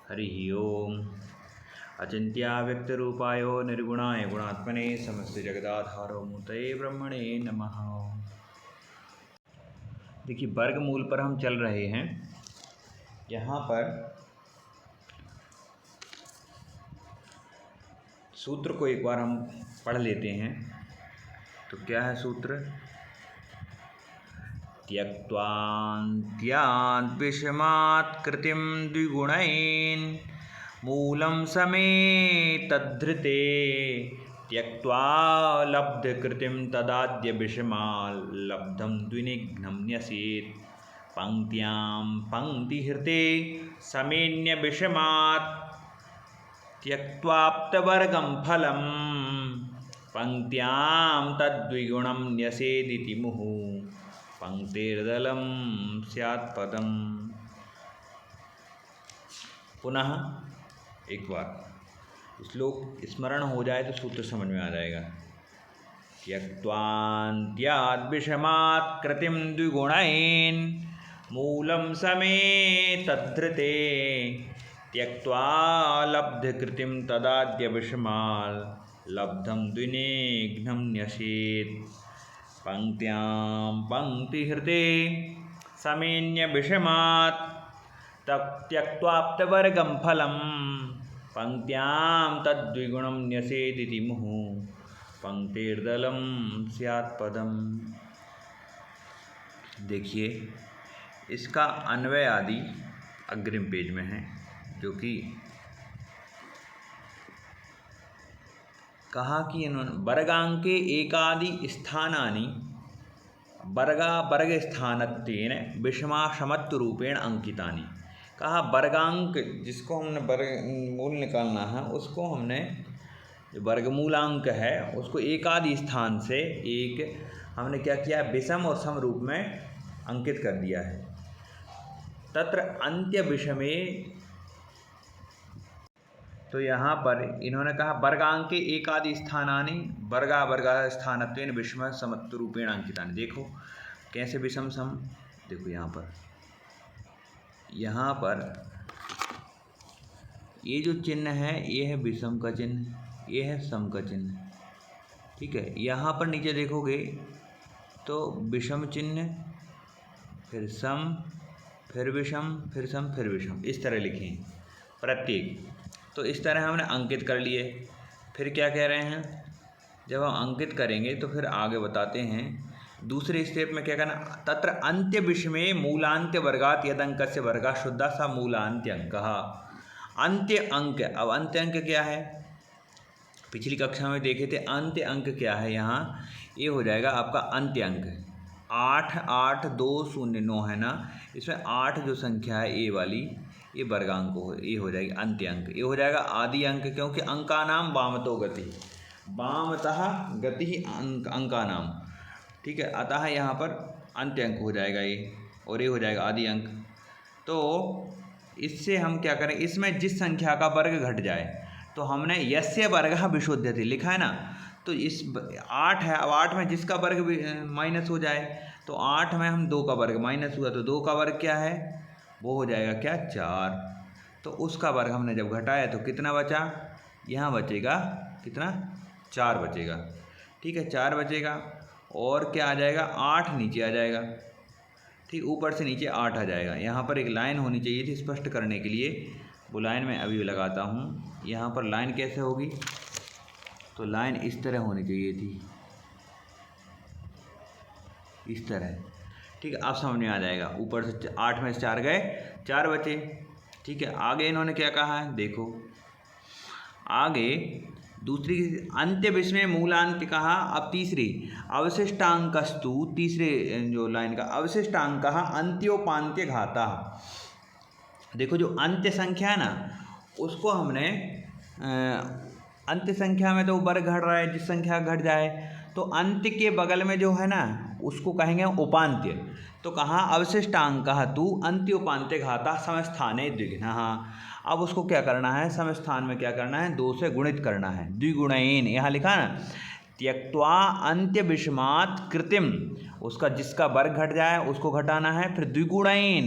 हरि ओम। अचिन्त्याव्यक्तरूपाय निर्गुणाय गुणात्मने समस्तजगदाधारो मूर्तये ब्रह्मणे नमः। देखिए, वर्गमूल पर हम चल रहे हैं। यहाँ पर सूत्र को एक बार हम पढ़ लेते हैं। तो क्या है सूत्र? त्यक्त्वान्त्याद् विषमात् कृतिं द्विगुणैन् मूलं समेतद्धृते त्यक्त्वा लब्धकृतिं तदाद्य विषमाल् लब्धं द्विनिघ्नं न्यसेत् पंक्त्यां पंक्तिहृते समेन्य विषमात् त्यक्त्वाप्तवर्गं फलं पंक्त्यां तद्विगुणं न्यसेदिति मुहुः पंक्तिर्दलं स्यात् पदम्। पुनः एक बार श्लोक स्मरण हो जाए तो सूत्र समझ में आ जाएगा। त्यक्त्वान्त्याद् विषमात् कृतिं द्विगुणैन् मूलं समेतद्धृते त्यक्त्वा लब्धकृतिं तदाद्य विषमाल् लब्धं द्विनिघ्नं न्यसेत् पंक्त्यां पंक्तिहृते समेन्य विषमात् त्यक्त्वाप्तवर्गं फलं पंक्त्यां तद्विगुणं न्यसेदिति मुहुः पंक्तिर्दलं स्यात् पदम्। देखिए, इसका अन्वय आदि अग्रिम पेज में है, जो कि कहा कि इन्होंने वर्गांके एकादि स्थानानि वर्गस्थानत्वेन विषमाशमत्वरूपेण अंकितानि। कहा वर्गांक, जिसको हमने वर्गमूल निकालना है, उसको हमने जो वर्गमूलांक है उसको एकादि स्थान से एक हमने क्या किया, विषम और सम रूप में अंकित कर दिया है। तत्र अंत्य विषमे, तो यहाँ पर इन्होंने कहा वर्गांके एकादि स्थानानि वर्गस्थानत्वेन विषम समत्वरूपेण अंकितानि। देखो कैसे विषम सम, देखो यहाँ पर ये जो चिन्ह है ये है विषम का चिन्ह, ये है सम का चिन्ह। ठीक है, यहाँ पर नीचे देखोगे तो विषम चिन्ह, फिर सम, फिर विषम, फिर सम, फिर विषम, इस तरह लिखे प्रत्येक। तो इस तरह हमने अंकित कर लिए। फिर क्या कह रहे हैं, जब हम अंकित करेंगे तो फिर आगे बताते हैं दूसरे स्टेप में क्या करना। तत्र अंत्य विषमे मूलांत्य वर्गात यद अंकस्य वर्गा शुद्धा सा मूलांत्य अंकः। अंत्य अंक, अब अंत्य अंक क्या है, पिछली कक्षा में देखे थे। अंत्य अंक क्या है, यहाँ ये हो जाएगा आपका अंत्य अंक 88209 है ना। इसमें 8 जो संख्या है ए वाली, ये वर्गांक हो, ये हो जाएगी अंत्य अंक। ये हो जाएगा आदि अंक, क्योंकि अंकानाम वामतो गति, वामतः गति अंकानाम। ठीक है, अतः यहाँ पर अंत्य अंक हो जाएगा ये, और ये हो जाएगा आदि अंक। तो इससे हम क्या करें, इसमें जिस संख्या का वर्ग घट जाए, तो हमने यस्य वर्गः विशुध्यते लिखा है ना, तो इस 8 है, अब 8 में जिसका वर्ग माइनस हो जाए, तो 8 में हम 2 का वर्ग माइनस हुआ, तो 2 का वर्ग क्या है, वो हो जाएगा क्या, 4। तो उसका वर्ग हमने जब घटाया तो कितना बचा, यहाँ बचेगा कितना, 4 बचेगा। ठीक है, 4 बचेगा, और क्या आ जाएगा, 8 नीचे आ जाएगा। ठीक, ऊपर से नीचे 8 आ जाएगा। यहाँ पर एक लाइन होनी चाहिए थी स्पष्ट करने के लिए, वो लाइन मैं अभी लगाता हूँ। यहाँ पर लाइन कैसे होगी, तो लाइन इस तरह होनी चाहिए थी, इस तरह। ठीक है, आप समझ में आ जाएगा। ऊपर से 8 में से 4 गए, 4 बचे। ठीक है, आगे इन्होंने क्या कहा है, देखो आगे दूसरी अंत्य विषमे मूलांत्य कहा। अब तीसरी अवशिष्टांकस्तु, तीसरे जो लाइन का अवशिष्टांक अंत्योपांत्य घाता। देखो जो अंत्य संख्या है ना, उसको हमने अंत्य संख्या में तो वर्ग घट रहा है, जिस संख्या घट जाए तो अंत्य के बगल में जो है ना उसको कहेंगे उपांत्य। तो कहाँ अवशिष्टांक तु अंत्योपांत्य घाता समस्थाने द्विघ्नः। अब उसको क्या करना है, समस्थान में क्या करना है, 2 से गुणित करना है, द्विगुणैन यहाँ लिखा ना। त्यक्त्वा अंत्य विषमात् कृतिम, उसका जिसका वर्ग घट जाए उसको घटाना है। फिर द्विगुणैन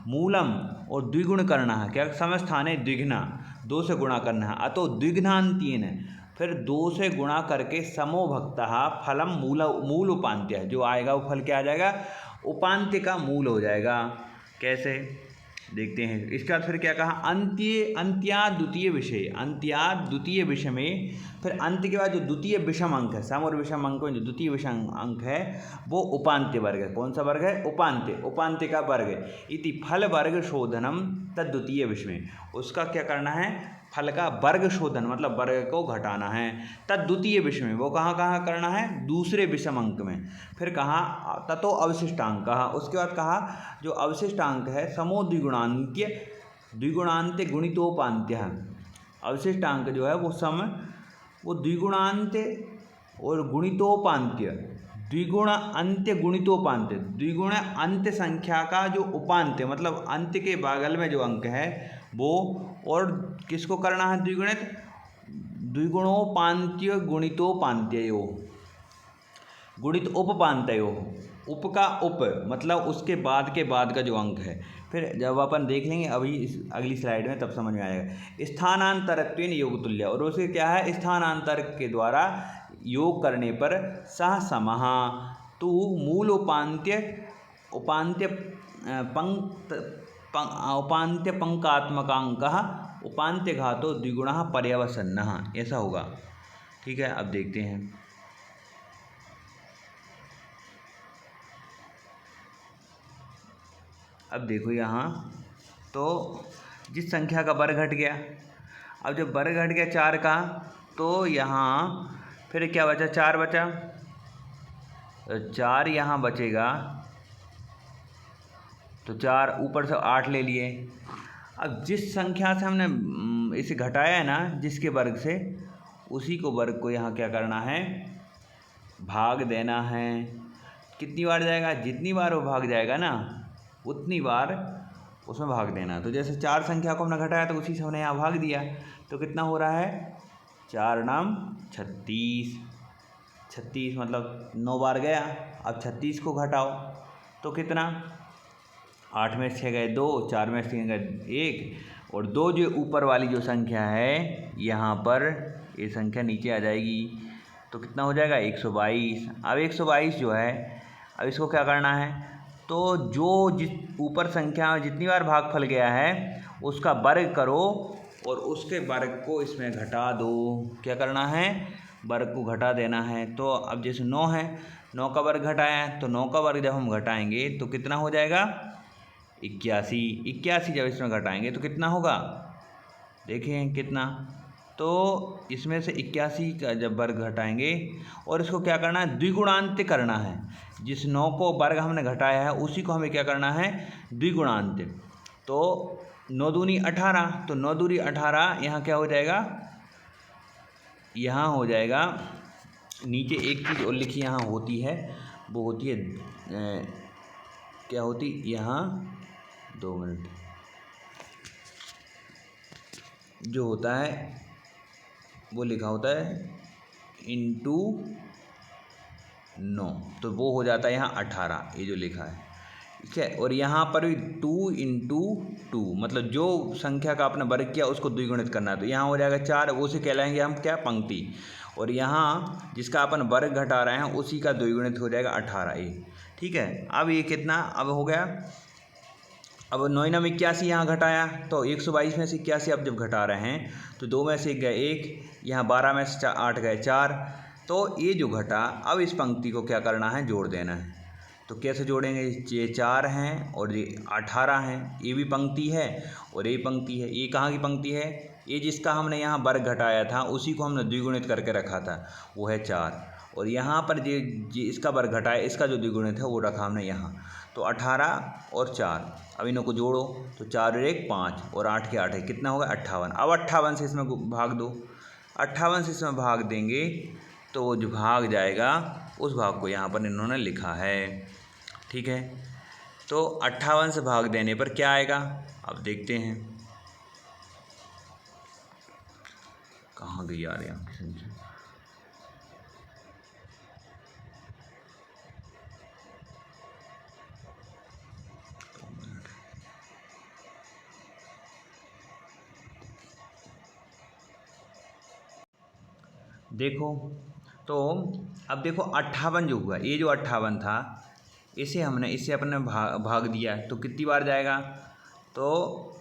मूलम और द्विगुण करना है, क्या समस्थाने द्विघ्ना, 2 से गुणा करना है, अतो द्विघ्नान्त्येन फिर 2 से गुणा करके समो भक्तः फलम मूल उपांत्य, जो आएगा वो फल क्या आ जाएगा, उपांत्य का मूल हो जाएगा। कैसे देखते हैं। इसके बाद फिर क्या कहा, अंत्याद द्वितीय विषय, अंत्याद द्वितीय विषय में फिर अंत के बाद जो द्वितीय विषम अंक है, सम और विषम अंक में जो द्वितीय विषम अंक है वो उपांत्य वर्ग है। कौन सा वर्ग है, उपांत्य, उपांत्य का वर्ग है। इति फल वर्ग शोधनम तद द्वितीय विषय में, उसका क्या करना है, फल का वर्ग शोधन मतलब वर्ग को घटाना है। तद द्वितीय विषय में, वो कहाँ कहाँ करना है, दूसरे विषम अंक में। फिर कहा ततो अवशिष्टांक, कहा उसके बाद कहा जो अवशिष्टांक है समो द्विगुणांत्य, द्विगुणांत्य गुणितोपांत्य है। अवशिष्टांक जो है वो सम, वो द्विगुणांत्य और गुणितोपांत्य, द्विगुण अंत्य गुणितोपांत्य, द्विगुण अंत्य संख्या का जो उपांत्य मतलब अंत्य के बगल में जो अंक है वो, और किसको करना है द्विगुणित, द्विगुणोपांत्य गुणितोपांत्यो, गुणित उपपांत्यो, उप का उप मतलब उसके बाद के बाद का जो अंक है। फिर जब अपन देख लेंगे अभी इस अगली स्लाइड में तब समझ में आएगा। स्थानांतरत्वेन योग तुल्य, और उसे क्या है, स्थानांतर के द्वारा योग करने पर सह समः तू मूल उपांत्य, उपांत्य उपांत्य पंकात्मकांकः उपांत्य घातो द्विगुणः पर्यवसन्नः, ऐसा होगा। ठीक है, अब देखते हैं। अब देखो यहाँ तो जिस संख्या का वर्ग घट गया, अब जब वर्ग घट गया 4 का, तो यहाँ फिर क्या बचा, 4 बचा, 4 यहाँ बचेगा, तो 4 ऊपर से 8 ले लिए। अब जिस संख्या से हमने इसे घटाया है ना, जिसके वर्ग से, उसी को वर्ग को यहाँ क्या करना है, भाग देना है। कितनी बार जाएगा, जितनी बार वो भाग जाएगा ना उतनी बार उसमें भाग देना। तो जैसे 4 संख्या को हमने घटाया तो उसी से हमने यहाँ भाग दिया, तो कितना हो रहा है, 4 नाम 36, 36 मतलब 9 बार गया। अब 36 को घटाओ तो कितना, 8 में 6 गए 2, 4 में 3 गए 1, और 2 जो ऊपर वाली जो संख्या है यहाँ पर, ये संख्या नीचे आ जाएगी, तो कितना हो जाएगा 122। अब 122 जो है, अब इसको क्या करना है, तो जो ऊपर संख्या में जितनी बार भागफल गया है उसका वर्ग करो और उसके वर्ग को इसमें घटा दो। क्या करना है, वर्ग को घटा देना है। तो अब जैसे 9 है, 9 का वर्ग घटाया है, तो 9 का वर्ग जब हम घटाएंगे तो कितना हो जाएगा, 81। 81 जब इसमें घटाएंगे तो कितना होगा, देखें कितना, तो इसमें से 81 का जब वर्ग घटाएंगे और इसको क्या करना है, द्विगुणांत्य करना है। जिस 9 को वर्ग हमने घटाया है उसी को हमें क्या करना है, द्विगुणांत्य। तो 9 दूनी 18, तो 9 दूनी 18 यहाँ क्या हो जाएगा, यहाँ हो जाएगा, नीचे एक चीज़ और लिखी यहाँ होती है, वो होती है क्या होती यहाँ, 2 मिनट, जो होता है वो लिखा होता है इंटू 9, तो वो हो जाता है यहाँ 18, ये जो लिखा है, ठीक है। और यहाँ पर भी 2 इंटू 2 मतलब जो संख्या का आपने वर्ग किया उसको द्विगुणित करना है, तो यहाँ हो जाएगा 4, उसे कहलाएंगे हम क्या, पंक्ति। और यहाँ जिसका अपन वर्ग घटा रहे हैं उसी का द्विगुणित हो जाएगा 18, ये ठीक है। अब ये कितना अब हो गया, अब 9 नाम 81 यहाँ घटाया तो 122 में से 81 अब जब घटा रहे हैं तो 2 में से 1 गए 1, यहाँ 12 में से 8 गए 4, तो ये जो घटा, अब इस पंक्ति को क्या करना है, जोड़ देना है। तो कैसे जोड़ेंगे, ये 4 हैं और ये 18 हैं, ये भी पंक्ति है और ये पंक्ति है। ये कहाँ की पंक्ति है, ये जिसका हमने यहाँ वर्ग घटाया था उसी को हमने द्विगुणित करके रखा था, वो है 4। और यहाँ पर जो इसका वर्ग घटाया, इसका जो द्विगुणित है वो रखा हमने यहाँ, तो 18 और 4, अब इन्हों को जोड़ो तो 4 और 1 5 और 8 के 8 है, कितना होगा 58। अब 58 से इसमें भाग दो, 58 से इसमें भाग देंगे तो जो भाग जाएगा उस भाग को यहाँ पर इन्होंने लिखा है, ठीक है। तो 58 से भाग देने पर क्या आएगा, अब देखते हैं, कहाँ गई यार यहाँ की संख्या, देखो तो अब देखो 58 जो हुआ, ये जो 58 था इसे अपने भाग दिया तो कितनी बार जाएगा, तो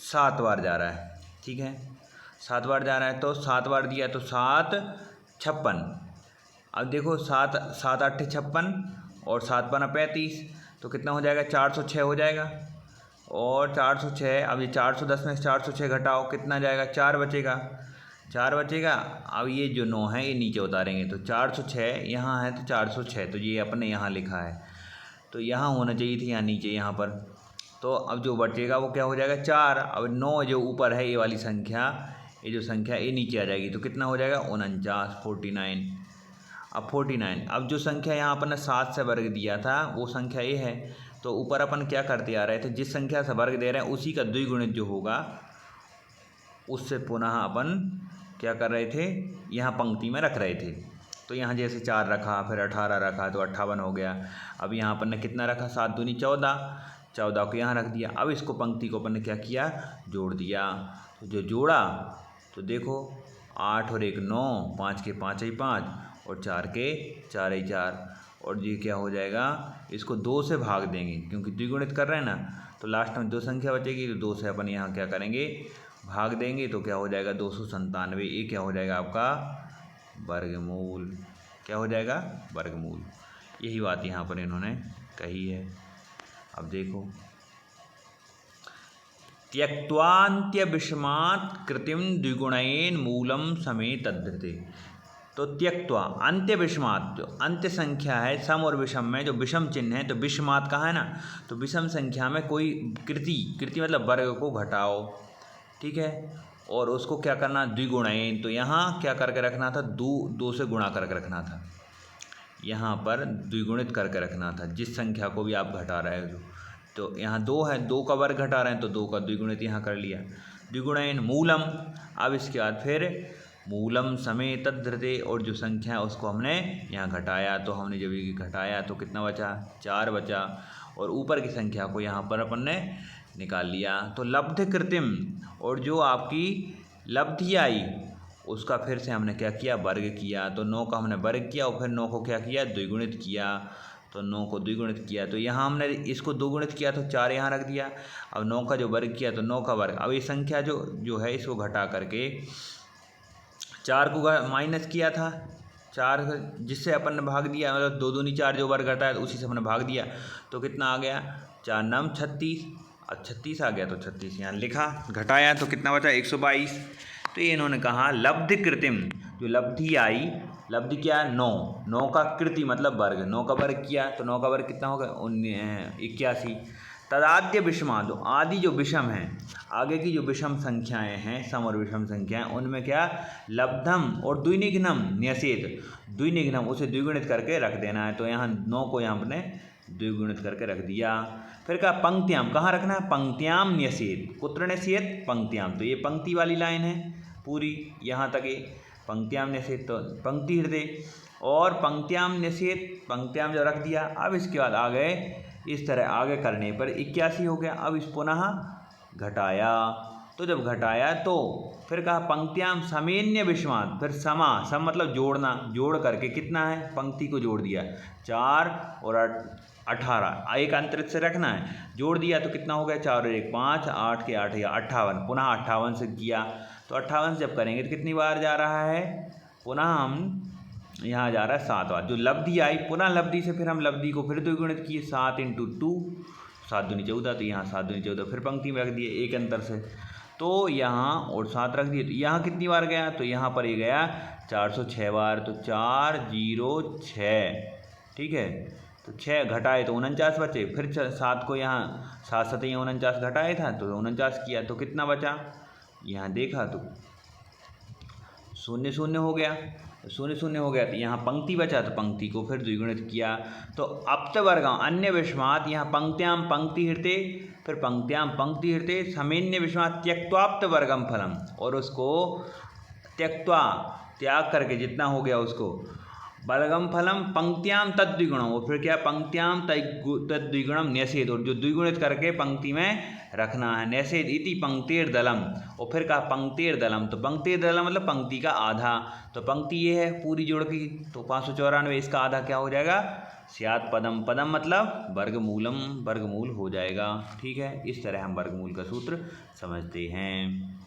7 बार जा रहा है। ठीक है, 7 बार जा रहा है तो 7 बार दिया तो 7 56। अब देखो 7 7 8 56 और 7 पना 35, तो कितना हो जाएगा, 406 हो जाएगा। और 406, अब ये 410 में से 406 घटाओ, कितना जाएगा, 4 बचेगा, 4 बचेगा। अब ये जो 9 है ये नीचे उतारेंगे तो 406 यहाँ है तो 406, तो ये अपने यहाँ लिखा है तो यहाँ होना चाहिए थी, यहाँ नीचे यहाँ पर। तो अब जो बचेगा वो क्या हो जाएगा, 4। अब 9 जो ऊपर है ये वाली संख्या, ये जो संख्या ये नीचे आ जाएगी तो कितना हो जाएगा, 49 49। अब 49, अब जो संख्या यहाँ अपन ने 7 से वर्ग दिया था वो संख्या ये है, तो ऊपर अपन क्या करते आ रहे थे, जिस संख्या से वर्ग दे रहे हैं उसी का द्विगुणित जो होगा उससे पुनः अपन क्या कर रहे थे, यहाँ पंक्ति में रख रहे थे। तो यहाँ जैसे 4 रखा, फिर 18 रखा तो 58 हो गया। अब यहाँ अपन ने कितना रखा, 7 दूनी 14, 14 को यहाँ रख दिया। अब इसको पंक्ति को अपन ने क्या किया, जोड़ दिया। तो जो जोड़ा तो देखो 8 और 1 9, 5 के 5 ही 5 और 4 के 4 ही 4, और ये क्या हो जाएगा, इसको 2 से भाग देंगे क्योंकि द्विगुणित कर रहे हैं ना, तो लास्ट में 2 संख्या बचेगी तो 2 से अपन यहाँ क्या करेंगे, भाग देंगे तो क्या हो जाएगा, 297। ये क्या हो जाएगा आपका वर्गमूल, क्या हो जाएगा, वर्गमूल। यही बात यहाँ पर इन्होंने कही है। अब देखो, त्यक्त्वान्त्य विषमात् कृतिम द्विगुणेन मूलम समेत तद्धृते। तो त्यक्त्वा अंत्य विषमात्, जो अंत्य संख्या है सम और विषम में जो विषम चिन्ह है, तो विषमात् कहा है ना, तो विषम संख्या में कोई कृति मतलब वर्ग को घटाओ। ठीक है, और उसको क्या करना, द्विगुणेन, तो यहाँ क्या करके रखना था, 2 से गुणा करके रखना था, यहाँ पर द्विगुणित करके रखना था जिस संख्या को भी आप घटा रहे हो। तो यहाँ 2 है, 2 का वर्ग घटा रहे हैं तो 2 का द्विगुणित यहाँ कर लिया, द्विगुणेन मूलम। अब इसके बाद फिर मूलम समेत तद्धृते, और जो संख्या है उसको हमने यहाँ घटाया, तो हमने जब ये घटाया तो कितना बचा, 4 बचा, और ऊपर की संख्या को यहाँ पर अपन ने निकाल लिया। तो लब्ध कृतिम, और जो आपकी लब्धि आई उसका फिर से हमने क्या किया, वर्ग किया। तो 9 का हमने वर्ग किया और फिर 9 को क्या किया, द्विगुणित किया। तो 9 को द्विगुणित किया तो यहाँ हमने इसको दोगुणित किया तो 4 यहाँ रख दिया। अब 9 का जो वर्ग किया तो 9 का वर्ग। अब ये संख्या जो है इसको घटा करके 4 को माइनस किया था, 4 जिससे अपन ने भाग दिया, मतलब 2 दूनी 4 जो वर्ग घटाया तो उसी से हमने भाग दिया। तो कितना आ गया, 4 9 36। अब 36 आ गया तो 36 यहाँ लिखा, घटाया तो कितना बचा, 122। तो ये इन्होंने कहा लब्धि कृतिम, जो लब्धि आई, लब्धि क्या है, 9 का कृति मतलब वर्ग, 9 का वर्ग किया तो 9 का वर्ग कितना होगा, 81। तदाद्य विषमा, जो आदि जो विषम है, आगे की जो विषम संख्याएं हैं, सम और विषम संख्याएं, उनमें क्या लब्धम और द्विनिघ्नम न्यसेत, द्विनिघ्नम उसे द्विगुणित करके रख देना है। तो यहाँ 9 को यहाँ अपने द्विगुणित करके रख दिया। फिर कहा पंक्तियाम, कहाँ रखना है, पंक्तियाम न्यसेत, कुत्र न्यसेत, पंक्तियाम। तो ये पंक्ति वाली लाइन है पूरी, यहाँ तक ये पंक्तियाम न्यसेत, तो पंक्ति हृदय और पंक्तियाम न्यसेत, पंक्तियाम जो रख दिया। अब इसके बाद आ गए, इस तरह आगे करने पर 81 हो गया। अब इस पुनः घटाया, तो जब घटाया तो फिर कहा पंक्तियाम समेन्य विषमात्, फिर सम मतलब जोड़ना, जोड़ करके कितना है, पंक्ति को जोड़ दिया, 4 और 18, एक अंतरित से रखना है, जोड़ दिया तो कितना हो गया, 4 और 1 5, 8 के 8 या 58, पुनः 58 से किया। तो 58 जब करेंगे तो कितनी बार जा रहा है, पुनः हम यहाँ जा रहा है 7 बार। जो लब्धि आई, पुनः लब्धि से फिर हम लब्धि को फिर द्विगुणित किए, 7 × 2, 7 दूनी 14, तो यहाँ 7 दूनी 14, फिर पंक्ति में रख दिए एक अंतर से, तो यहाँ और 7 रख दिए। तो यहाँ कितनी बार गया, तो यहाँ पर ये गया 406 बार, तो 406, ठीक है। तो 6 घटाए तो 49 बचे, फिर 7 को यहाँ 7 7 49 घटाए था तो 49 किया, तो कितना बचा, यहाँ देखा तो 0 0 हो गया, 0 0 हो गया। तो यहाँ पंक्ति बचा तो पंक्ति को फिर द्विगुणित किया। तो अप्त वर्ग अन्य विषमात्, यहाँ पंक्त्याम पंक्ति हृते, फिर पंक्त्याम पंक्ति हृते समेन्य विषमात् त्यक्त्वाप्त वर्गम फलम, और उसको त्यक्त्वा त्याग करके जितना हो गया उसको बलगम फलम पंक्त्याम तद्विगुणम, और फिर क्या पंक्त्याम तद्विगुणम न्यसेद, और जो द्विगुणित करके पंक्ति में रखना है। न्यसेद इति पंक्तिर दलम, और फिर कहा पंक्तिर दलम, तो पंक्तिर दलम मतलब पंक्ति का आधा, तो पंक्ति ये है पूरी जोड़ की, तो 594, इसका आधा क्या हो जाएगा, स्यात् पदम, पदम मतलब वर्गमूलम, वर्गमूल हो जाएगा। ठीक है, इस तरह हम वर्गमूल का सूत्र समझते हैं।